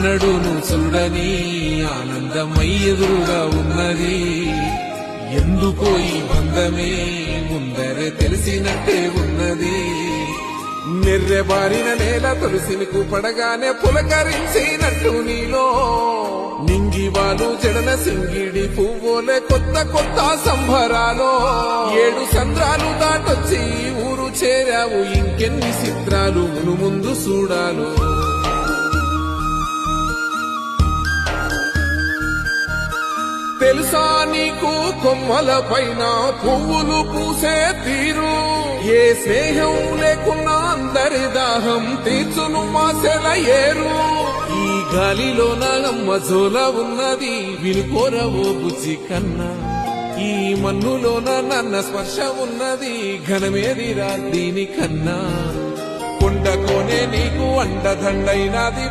ఎన్నడూను చూడని ఆనందమై ఎదురుగా ఉన్నది. ఎందుకో ఈ బంధమే ముందరే తెలిసినట్టే ఉన్నది. నెర్రెబారిన నేల తులసిని పడగానే పులకరించినట్టు నీలో నింగివాలు జడన సింగిడి పువ్వులే కొత్త కొత్త సంభరాలో 7 సంద్రాలు దాటొచ్చి ఊరు చేరావు. ఇంకెన్ని చిత్రాలు మును ముందు చూడాలు. తెలుసా నీకు కొమ్మల పైన పువ్వులు పూసే తీరు? ఏ స్నేహం లేకున్నా అందరి దాహం తీర్చును మాసెల ఏరు. ఈ గాలిలో నాగమ్మ జోల ఉన్నది వినుకోరవో బుజ్జి కన్నా. ఈ మన్నులోన నన్న స్పర్శ ఉన్నది ఘనమేదిరా దీనికన్నా. కొండకోనే నీకు అండదండైనది